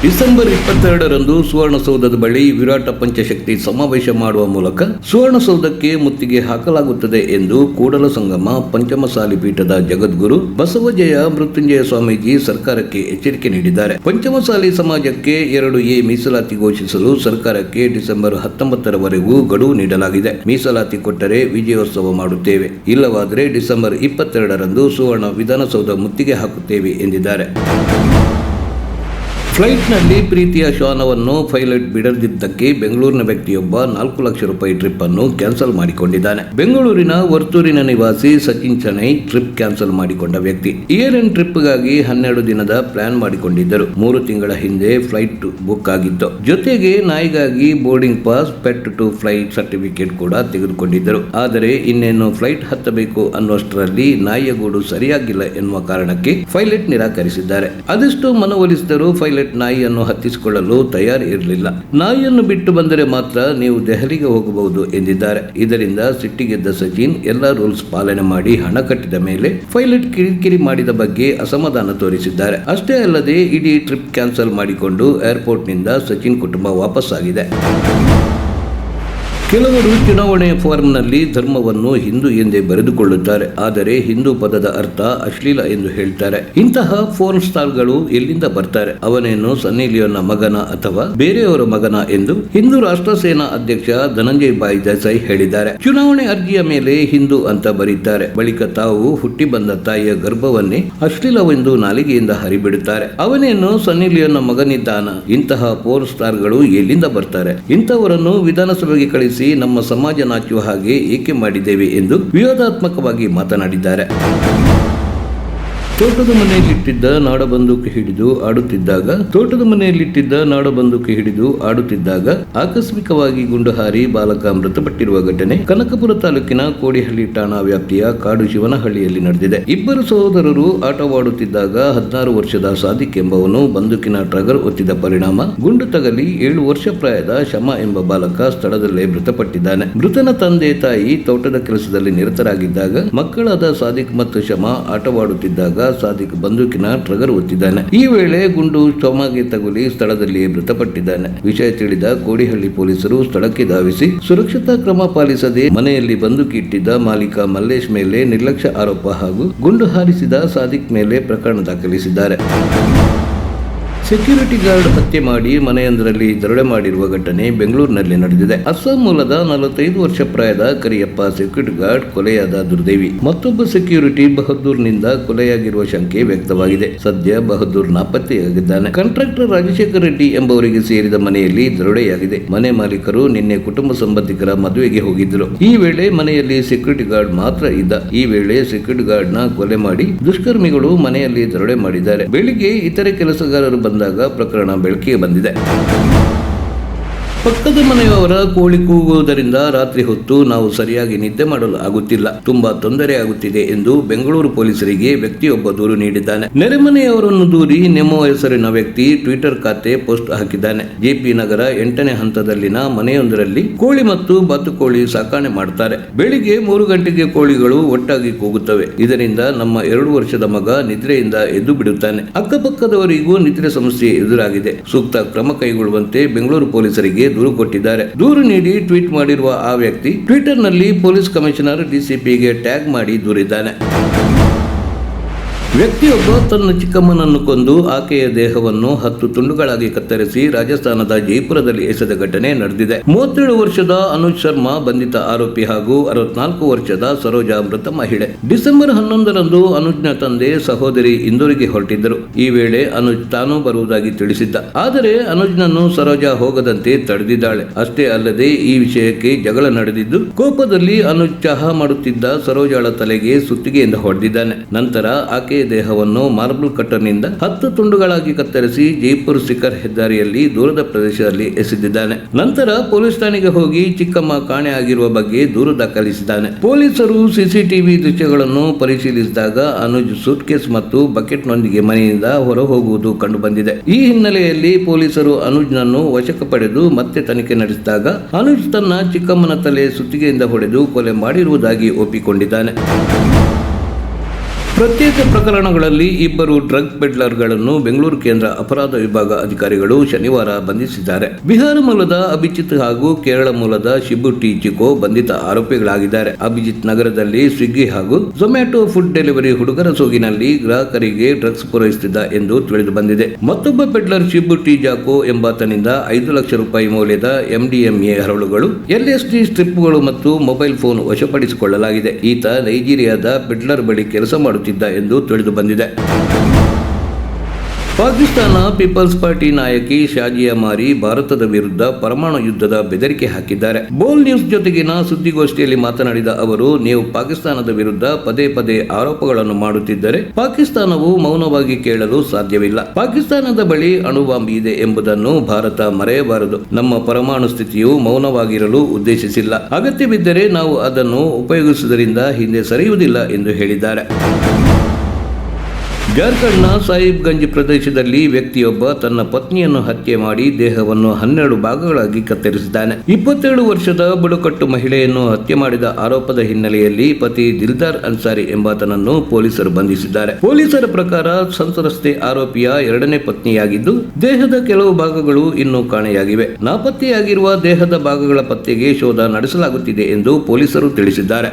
December 22ರಂದು ಸುವರ್ಣಸೌಧದ ಬಳಿ ವಿರಾಟ ಪಂಚಶಕ್ತಿ ಸಮಾವೇಶ ಮಾಡುವ ಮೂಲಕ ಸುವರ್ಣಸೌಧಕ್ಕೆ ಮುತ್ತಿಗೆ ಹಾಕಲಾಗುತ್ತದೆ ಎಂದು ಕೂಡಲ ಸಂಗಮ ಪಂಚಮಸಾಲಿ ಪೀಠದ ಜಗದ್ಗುರು ಬಸವಜಯ ಮೃತ್ಯುಂಜಯ ಸ್ವಾಮೀಜಿ ಸರ್ಕಾರಕ್ಕೆ ಎಚ್ಚರಿಕೆ ನೀಡಿದ್ದಾರೆ. ಪಂಚಮಸಾಲಿ ಸಮಾಜಕ್ಕೆ 2A ಮೀಸಲಾತಿ ಘೋಷಿಸಲು ಸರ್ಕಾರಕ್ಕೆ ಡಿಸೆಂಬರ್ 19ರವರೆಗೂ ಗಡುವು ನೀಡಲಾಗಿದೆ. ಮೀಸಲಾತಿ ಕೊಟ್ಟರೆ ವಿಜಯೋತ್ಸವ ಮಾಡುತ್ತೇವೆ, ಇಲ್ಲವಾದರೆ ಡಿಸೆಂಬರ್ 22ರಂದು ಸುವರ್ಣ ವಿಧಾನಸೌಧ ಮುತ್ತಿಗೆ ಹಾಕುತ್ತೇವೆ ಎಂದಿದ್ದಾರೆ. ಫ್ಲೈಟ್ನಲ್ಲಿ ಪ್ರೀತಿಯ ಶ್ವಾನವನ್ನು ಪೈಲಟ್ ಬಿಡದಿದ್ದಕ್ಕೆ ಬೆಂಗಳೂರಿನ ವ್ಯಕ್ತಿಯೊಬ್ಬ 4 ಲಕ್ಷ ರೂಪಾಯಿ ಟ್ರಿಪ್ ಅನ್ನು ಕ್ಯಾನ್ಸಲ್ ಮಾಡಿಕೊಂಡಿದ್ದಾನೆ. ಬೆಂಗಳೂರಿನ ವರ್ತೂರಿನ ನಿವಾಸಿ ಸಚಿನ್ ಚೆನ್ನೈ ಟ್ರಿಪ್ ಕ್ಯಾನ್ಸಲ್ ಮಾಡಿಕೊಂಡ ವ್ಯಕ್ತಿ. ಇಯರ್ ಎಂಡ್ ಟ್ರಿಪ್ಗಾಗಿ 12 ದಿನದ ಪ್ಲಾನ್ ಮಾಡಿಕೊಂಡಿದ್ದರು. 3 ತಿಂಗಳ ಹಿಂದೆ ಫ್ಲೈಟ್ ಬುಕ್ ಆಗಿತ್ತು. ಜೊತೆಗೆ ನಾಯಿಗಾಗಿ boarding pass, pet to flight certificate ಕೂಡ ತೆಗೆದುಕೊಂಡಿದ್ದರು. ಆದರೆ ಇನ್ನೇನು ಫ್ಲೈಟ್ ಹತ್ತಬೇಕು ಅನ್ನುವಷ್ಟರಲ್ಲಿ ನಾಯಿಯ ಗೂಡು ಸರಿಯಾಗಿಲ್ಲ ಎನ್ನುವ ಕಾರಣಕ್ಕೆ ಪೈಲಟ್ ನಿರಾಕರಿಸಿದ್ದಾರೆ. ಅದೆಷ್ಟು ಮನವೊಲಿಸಿದರೂ ಪೈಲಟ್ ನಾಯಿಯನ್ನು ಹತ್ತಿಸಿಕೊಳ್ಳಲು ತಯಾರಿರಲಿಲ್ಲ. ನಾಯಿಯನ್ನು ಬಿಟ್ಟು ಬಂದರೆ ಮಾತ್ರ ನೀವು ದೆಹಲಿಗೆ ಹೋಗಬಹುದು ಎಂದಿದ್ದಾರೆ. ಇದರಿಂದ ಸಿಟ್ಟಿಗೆದ್ದ ಸಚಿನ್ ಎಲ್ಲ ರೂಲ್ಸ್ ಪಾಲನೆ ಮಾಡಿ ಹಣ ಕಟ್ಟಿದ ಮೇಲೆ ಪೈಲಟ್ ಕಿರಿಕಿರಿ ಮಾಡಿದ ಬಗ್ಗೆ ಅಸಮಾಧಾನ ತೋರಿಸಿದ್ದಾರೆ. ಅಷ್ಟೇ ಅಲ್ಲದೆ ಇಡೀ ಟ್ರಿಪ್ ಕ್ಯಾನ್ಸಲ್ ಮಾಡಿಕೊಂಡು ಏರ್ಪೋರ್ಟ್ನಿಂದ ಸಚಿನ್ ಕುಟುಂಬ ವಾಪಸ್ಸಾಗಿದೆ. ಕೆಲವರು ಚುನಾವಣೆಯ ಫಾರ್ಮ್ನಲ್ಲಿ ಧರ್ಮವನ್ನು ಹಿಂದೂ ಎಂದೇ ಬರೆದುಕೊಳ್ಳುತ್ತಾರೆ. ಆದರೆ ಹಿಂದೂ ಪದದ ಅರ್ಥ ಅಶ್ಲೀಲ ಎಂದು ಹೇಳ್ತಾರೆ. ಇಂತಹ ಫೋನ್ ಸ್ಟಾರ್ಗಳು ಎಲ್ಲಿಂದ ಬರ್ತಾರೆ? ಅವನೇನು ಸನ್ನಿ ಲಿಯೋನ್ನ ಮಗನ ಅಥವಾ ಬೇರೆಯವರ ಮಗನ ಎಂದು ಹಿಂದೂ ರಾಷ್ಟ್ರ ಸೇನಾ ಅಧ್ಯಕ್ಷ ಧನಂಜಯ್ ಭಾಯ್ ದೇಸಾಯಿ ಹೇಳಿದ್ದಾರೆ. ಚುನಾವಣೆ ಅರ್ಜಿಯ ಮೇಲೆ ಹಿಂದೂ ಅಂತ ಬರೀತಾರೆ. ಬಳಿಕ ತಾವು ಹುಟ್ಟಿ ಬಂದ ತಾಯಿಯ ಗರ್ಭವನ್ನೇ ಅಶ್ಲೀಲವೆಂದು ನಾಲಿಗೆಯಿಂದ ಹರಿಬಿಡುತ್ತಾರೆ. ಅವನೇನು ಸನ್ನಿ ಲಿಯೋನ್ನ ಮಗನಿದ್ದಾನ? ಇಂತಹ ಫೋನ್ ಸ್ಟಾರ್ಗಳು ಎಲ್ಲಿಂದ ಬರ್ತಾರೆ? ಇಂಥವರನ್ನು ವಿಧಾನಸಭೆಗೆ ಕಳಿಸಿ ನಮ್ಮ ಸಮಾಜ ನಾಚುವ ಹಾಗೆ ಏಕೆ ಮಾಡಿದ್ದೇವೆ ಎಂದು ವಿವಾದಾತ್ಮಕವಾಗಿ ಮಾತನಾಡಿದ್ದಾರೆ. ತೋಟದ ಮನೆಯಲ್ಲಿಟ್ಟಿದ್ದ ನಾಡಬಂದೂಕು ಹಿಡಿದು ಆಡುತ್ತಿದ್ದಾಗ ಆಕಸ್ಮಿಕವಾಗಿ ಗುಂಡು ಹಾರಿ ಬಾಲಕ ಮೃತಪಟ್ಟಿರುವ ಘಟನೆ ಕನಕಪುರ ತಾಲೂಕಿನ ಕೋಡಿಹಳ್ಳಿ ಠಾಣಾ ವ್ಯಾಪ್ತಿಯ ಕಾಡು ಶಿವನಹಳ್ಳಿಯಲ್ಲಿ ನಡೆದಿದೆ. ಇಬ್ಬರು ಸಹೋದರರು ಆಟವಾಡುತ್ತಿದ್ದಾಗ 16 ವರ್ಷದ ಸಾದಿಕ್ ಎಂಬವನು ಬಂದೂಕಿನ ಟ್ರಿಗರ್ ಒತ್ತಿದ ಪರಿಣಾಮ ಗುಂಡು ತಗಲಿ 7 ವರ್ಷ ಪ್ರಾಯದ ಶಮ ಎಂಬ ಬಾಲಕ ಸ್ಥಳದಲ್ಲೇ ಮೃತಪಟ್ಟಿದ್ದಾನೆ. ಮೃತನ ತಂದೆ ತಾಯಿ ತೋಟದ ಕೆಲಸದಲ್ಲಿ ನಿರತರಾಗಿದ್ದಾಗ ಮಕ್ಕಳಾದ ಸಾದಿಕ್ ಮತ್ತು ಶಮ ಆಟವಾಡುತ್ತಿದ್ದಾಗ ಸಾದಿಕ್ ಬಂದೂಕಿನ ಟ್ರಿಗರ್ ಒತ್ತಿದ್ದಾನೆ. ಈ ವೇಳೆ ಗುಂಡು ಶಮಗೆ ತಗುಲಿ ಸ್ಥಳದಲ್ಲಿಯೇ ಮೃತಪಟ್ಟಿದ್ದಾನೆ. ವಿಷಯ ತಿಳಿದ ಕೋಡಿಹಳ್ಳಿ ಪೊಲೀಸರು ಸ್ಥಳಕ್ಕೆ ಧಾವಿಸಿ ಸುರಕ್ಷತಾ ಕ್ರಮ ಪಾಲಿಸದೆ ಮನೆಯಲ್ಲಿ ಬಂದೂಕು ಇಟ್ಟಿದ್ದ ಮಾಲೀಕ ಮಲ್ಲೇಶ್ ಮೇಲೆ ನಿರ್ಲಕ್ಷ್ಯ ಆರೋಪ ಹಾಗೂ ಗುಂಡು ಹಾರಿಸಿದ ಸಾದಿಕ್ ಮೇಲೆ ಪ್ರಕರಣ ದಾಖಲಿಸಿದ್ದಾರೆ. ಸೆಕ್ಯೂರಿಟಿ ಗಾರ್ಡ್ ಹತ್ಯೆ ಮಾಡಿ ಮನೆಯೊಂದರಲ್ಲಿ ದರೋಡೆ ಮಾಡಿರುವ ಘಟನೆ ಬೆಂಗಳೂರಿನಲ್ಲಿ ನಡೆದಿದೆ. ಅಸ್ಸಾಂ ಮೂಲದ 45 ವರ್ಷ ಪ್ರಾಯದ ಕರಿಯಪ್ಪ ಸೆಕ್ಯೂರಿಟಿ ಗಾರ್ಡ್ ಕೊಲೆಯಾದ ದುರ್ದೈವಿ. ಮತ್ತೊಬ್ಬ ಸೆಕ್ಯೂರಿಟಿ ಬಹದ್ದೂರ್ನಿಂದ ಕೊಲೆಯಾಗಿರುವ ಶಂಕೆ ವ್ಯಕ್ತವಾಗಿದೆ. ಸದ್ಯ ಬಹದ್ದೂರ್ ನಾಪತ್ತೆಯಾಗಿದ್ದಾನೆ. ಕಾಂಟ್ರಾಕ್ಟರ್ ರಾಜಶೇಖರ್ ರೆಡ್ಡಿ ಎಂಬವರಿಗೆ ಸೇರಿದ ಮನೆಯಲ್ಲಿ ದರೋಡೆಯಾಗಿದೆ. ಮನೆ ಮಾಲೀಕರು ನಿನ್ನೆ ಕುಟುಂಬ ಸಂಬಂಧಿಕರ ಮದುವೆಗೆ ಹೋಗಿದ್ದರು. ಈ ವೇಳೆ ಮನೆಯಲ್ಲಿ ಸೆಕ್ಯೂರಿಟಿ ಗಾರ್ಡ್ ಮಾತ್ರ ಇದ್ದ. ಈ ವೇಳೆ ಸೆಕ್ಯೂರಿಟಿ ಗಾರ್ಡ್ ನ ಕೊಲೆ ಮಾಡಿ ದುಷ್ಕರ್ಮಿಗಳು ಮನೆಯಲ್ಲಿ ದರೋಡೆ ಮಾಡಿದ್ದಾರೆ. ಬೆಳಿಗ್ಗೆ ಇತರೆ ಕೆಲಸಗಾರರು ಬಂದಾಗ ಪ್ರಕರಣ ಬೆಳಕಿಗೆ ಬಂದಿದೆ. ಪಕ್ಕದ ಮನೆಯವರ ಕೋಳಿ ಕೂಗುವುದರಿಂದ ರಾತ್ರಿ ಹೊತ್ತು ನಾವು ಸರಿಯಾಗಿ ನಿದ್ದೆ ಮಾಡಲು ಆಗುತ್ತಿಲ್ಲ, ತುಂಬಾ ತೊಂದರೆ ಆಗುತ್ತಿದೆ ಎಂದು ಬೆಂಗಳೂರು ಪೊಲೀಸರಿಗೆ ವ್ಯಕ್ತಿಯೊಬ್ಬ ದೂರು ನೀಡಿದ್ದಾನೆ. ನೆರೆಮನೆಯವರನ್ನು ದೂರಿ ನೆಮೋ ಹೆಸರಿನ ವ್ಯಕ್ತಿ ಟ್ವಿಟರ್ ಖಾತೆ ಪೋಸ್ಟ್ ಹಾಕಿದ್ದಾನೆ. ಜೆಪಿ ನಗರ 8ನೇ ಹಂತದಲ್ಲಿನ ಮನೆಯೊಂದರಲ್ಲಿ ಕೋಳಿ ಮತ್ತು ಬಾತುಕೋಳಿ ಸಾಕಣೆ ಮಾಡ್ತಾರೆ. ಬೆಳಿಗ್ಗೆ 3 ಗಂಟೆಗೆ ಕೋಳಿಗಳು ಒಟ್ಟಾಗಿ ಕೂಗುತ್ತವೆ. ಇದರಿಂದ ನಮ್ಮ 2 ವರ್ಷದ ಮಗ ನಿದ್ರೆಯಿಂದ ಎದ್ದು ಬಿಡುತ್ತಾನೆ. ಅಕ್ಕಪಕ್ಕದವರಿಗೂ ನಿದ್ರೆ ಸಮಸ್ಯೆ ಎದುರಾಗಿದೆ. ಸೂಕ್ತ ಕ್ರಮ ಕೈಗೊಳ್ಳುವಂತೆ ಬೆಂಗಳೂರು ಪೊಲೀಸರಿಗೆ ದೂರು ಕೊಟ್ಟಿದ್ದಾರೆ. ದೂರು ನೀಡಿ ಟ್ವೀಟ್ ಮಾಡಿರುವ ಆ ವ್ಯಕ್ತಿ ಟ್ವಿಟರ್ನಲ್ಲಿ ಪೊಲೀಸ್ ಕಮಿಷನರ್ ಡಿಸಿಪಿಗೆ ಟ್ಯಾಗ್ ಮಾಡಿ ದೂರಿದ್ದಾನೆ. ವ್ಯಕ್ತಿಯೊಬ್ಬ ತನ್ನ ಚಿಕ್ಕಮ್ಮನನ್ನು ಕೊಂದು ಆಕೆಯ ದೇಹವನ್ನು 10 ತುಂಡುಗಳಾಗಿ ಕತ್ತರಿಸಿ ರಾಜಸ್ಥಾನದ ಜೈಪುರದಲ್ಲಿ ಎಸೆದ ಘಟನೆ ನಡೆದಿದೆ. 37 ವರ್ಷದ ಅನುಜ್ ಶರ್ಮಾ ಬಂಧಿತ ಆರೋಪಿ ಹಾಗೂ 64 ವರ್ಷದ ಸರೋಜಾ ಮೃತ ಮಹಿಳೆ. ಡಿಸೆಂಬರ್ 11ರಂದು ಅನುಜ್ನ ತಂದೆ ಸಹೋದರಿ ಇಂದೋರಿಗೆ ಹೊರಟಿದ್ದರು. ಈ ವೇಳೆ ಅನುಜ್ ತಾನು ಬರುವುದಾಗಿ ತಿಳಿಸಿದ್ದ. ಆದರೆ ಅನುಜ್ನನ್ನು ಸರೋಜಾ ಹೋಗದಂತೆ ತಡೆದಿದ್ದಾಳೆ. ಅಷ್ಟೇ ಅಲ್ಲದೆ ಈ ವಿಷಯಕ್ಕೆ ಜಗಳ ನಡೆದಿದ್ದು ಕೋಪದಲ್ಲಿ ಅನುಜ್ ಚಹಾ ಮಾಡುತ್ತಿದ್ದ ಸರೋಜಾಳ ತಲೆಗೆ ಸುತ್ತಿಗೆಯಿಂದ ಹೊಡೆದಿದ್ದಾನೆ. ನಂತರ ಆಕೆಯ ದೇಹವನ್ನು ಮಾರ್ಬಲ್ ಕಟ್ಟರ್ನಿಂದ 10 ತುಂಡುಗಳಾಗಿ ಕತ್ತರಿಸಿ ಜೈಪುರ್ ಸಿಕರ್ ಹೆದ್ದಾರಿಯಲ್ಲಿ ದೂರದ ಪ್ರದೇಶದಲ್ಲಿ ಎಸೆದಿದ್ದಾನೆ. ನಂತರ ಪೊಲೀಸ್ ಠಾಣೆಗೆ ಹೋಗಿ ಚಿಕ್ಕಮ್ಮ ಕಾಣೆ ಆಗಿರುವ ಬಗ್ಗೆ ದೂರು ದಾಖಲಿಸಿದ್ದಾನೆ. ಪೊಲೀಸರು ಸಿಸಿಟಿವಿ ದೃಶ್ಯಗಳನ್ನು ಪರಿಶೀಲಿಸಿದಾಗ ಅನುಜ್ ಸೂಟ್ಕೇಸ್ ಮತ್ತು ಬಕೆಟ್ನೊಂದಿಗೆ ಮನೆಯಿಂದ ಹೊರ ಹೋಗುವುದು ಕಂಡುಬಂದಿದೆ. ಈ ಹಿನ್ನೆಲೆಯಲ್ಲಿ ಪೊಲೀಸರು ಅನುಜ್ನನ್ನು ವಶಕ್ಕೆ ಪಡೆದು ಮತ್ತೆ ತನಿಖೆ ನಡೆಸಿದಾಗ ಅನುಜ್ ತನ್ನ ಚಿಕ್ಕಮ್ಮನ ತಲೆ ಸುತ್ತಿಗೆಯಿಂದ ಹೊಡೆದು ಕೊಲೆ ಮಾಡಿರುವುದಾಗಿ ಒಪ್ಪಿಕೊಂಡಿದ್ದಾನೆ. ಪ್ರತ್ಯೇಕ ಪ್ರಕರಣಗಳಲ್ಲಿ ಇಬ್ಬರು ಡ್ರಗ್ ಪೆಡ್ಲರ್ಗಳನ್ನು ಬೆಂಗಳೂರು ಕೇಂದ್ರ ಅಪರಾಧ ವಿಭಾಗ ಅಧಿಕಾರಿಗಳು ಶನಿವಾರ ಬಂಧಿಸಿದ್ದಾರೆ. ಬಿಹಾರ ಮೂಲದ ಅಭಿಜಿತ್ ಹಾಗೂ ಕೇರಳ ಮೂಲದ ಶಿಬು ಟಿ ಚಿಕೋ ಬಂಧಿತ ಆರೋಪಿಗಳಾಗಿದ್ದಾರೆ. ಅಭಿಜಿತ್ ನಗರದಲ್ಲಿ ಸ್ವಿಗ್ಗಿ ಹಾಗೂ ಝೊಮ್ಯಾಟೊ ಫುಡ್ ಡೆಲಿವರಿ ಹುಡುಗರ ಸೋಗಿನಲ್ಲಿ ಗ್ರಾಹಕರಿಗೆ ಡ್ರಗ್ಸ್ ಪೂರೈಸುತ್ತಿದ್ದ ಎಂದು ತಿಳಿದು ಬಂದಿದೆ. ಮತ್ತೊಬ್ಬ ಪೆಡ್ಲರ್ ಶಿಬು ಟಿ ಜಾಕೋ ಎಂಬಾತನಿಂದ 5 ಲಕ್ಷ ರೂಪಾಯಿ ಮೌಲ್ಯದ ಎಂಡಿಎಂಎ ಹರಳುಗಳು, ಎಲ್ಎಸ್ಡಿ ಸ್ಟ್ರಿಪ್ಗಳು ಮತ್ತು ಮೊಬೈಲ್ ಫೋನ್ ವಶಪಡಿಸಿಕೊಳ್ಳಲಾಗಿದೆ. ಈತ ನೈಜೀರಿಯಾದ ಪೆಡ್ಲರ್ ಬಳಿ ಕೆಲಸ ಮಾಡುತ್ತಿದ್ದ ಎಂದು ತಿಳಿದು ಬಂದಿದೆ. ಪಾಕಿಸ್ತಾನ ಪೀಪಲ್ಸ್ ಪಾರ್ಟಿ ನಾಯಕಿ ಶಾಜಿಯಾ ಮಾರಿ ಭಾರತದ ವಿರುದ್ಧ ಪರಮಾಣು ಯುದ್ಧದ ಬೆದರಿಕೆ ಹಾಕಿದ್ದಾರೆ. ಬೋಲ್ ನ್ಯೂಸ್ ಜೊತೆಗಿನ ಸುದ್ದಿಗೋಷ್ಠಿಯಲ್ಲಿ ಮಾತನಾಡಿದ ಅವರು, ನೀವು ಪಾಕಿಸ್ತಾನದ ವಿರುದ್ಧ ಪದೇ ಪದೇ ಆರೋಪಗಳನ್ನು ಮಾಡುತ್ತಿದ್ದರೆ ಪಾಕಿಸ್ತಾನವು ಮೌನವಾಗಿ ಕೇಳಲು ಸಾಧ್ಯವಿಲ್ಲ. ಪಾಕಿಸ್ತಾನದ ಬಳಿ ಅಣುಬಾಂಬ್ ಇದೆ ಎಂಬುದನ್ನು ಭಾರತ ಮರೆಯಬಾರದು. ನಮ್ಮ ಪರಮಾಣು ಸ್ಥಿತಿಯು ಮೌನವಾಗಿರಲು ಉದ್ದೇಶಿಸಿಲ್ಲ. ಅಗತ್ಯವಿದ್ದರೆ ನಾವು ಅದನ್ನು ಉಪಯೋಗಿಸುವುದರಿಂದ ಹಿಂದೆ ಸರಿಯುವುದಿಲ್ಲ ಎಂದು ಹೇಳಿದ್ದಾರೆ. ಜಾರ್ಖಂಡ್ನ ಸಾಹಿಬ್ಗಂಜ್ ಪ್ರದೇಶದಲ್ಲಿ ವ್ಯಕ್ತಿಯೊಬ್ಬ ತನ್ನ ಪತ್ನಿಯನ್ನು ಹತ್ಯೆ ಮಾಡಿ ದೇಹವನ್ನು 12 ಭಾಗಗಳಾಗಿ ಕತ್ತರಿಸಿದ್ದಾನೆ. 27 ವರ್ಷದ ಬುಡಕಟ್ಟು ಮಹಿಳೆಯನ್ನು ಹತ್ಯೆ ಮಾಡಿದ ಆರೋಪದ ಹಿನ್ನೆಲೆಯಲ್ಲಿ ಪತಿ ದಿಲ್ದಾರ್ ಅನ್ಸಾರಿ ಎಂಬಾತನನ್ನು ಪೊಲೀಸರು ಬಂಧಿಸಿದ್ದಾರೆ. ಪೊಲೀಸರ ಪ್ರಕಾರ ಸಂತ್ರಸ್ತೆ ಆರೋಪಿಯ 2ನೇ ಪತ್ನಿಯಾಗಿದ್ದು, ದೇಹದ ಕೆಲವು ಭಾಗಗಳು ಇನ್ನೂ ಕಾಣೆಯಾಗಿವೆ. ನಾಪತ್ತೆಯಾಗಿರುವ ದೇಹದ ಭಾಗಗಳ ಪತ್ತೆಗೆ ಶೋಧ ನಡೆಸಲಾಗುತ್ತಿದೆ ಎಂದು ಪೊಲೀಸರು ತಿಳಿಸಿದ್ದಾರೆ.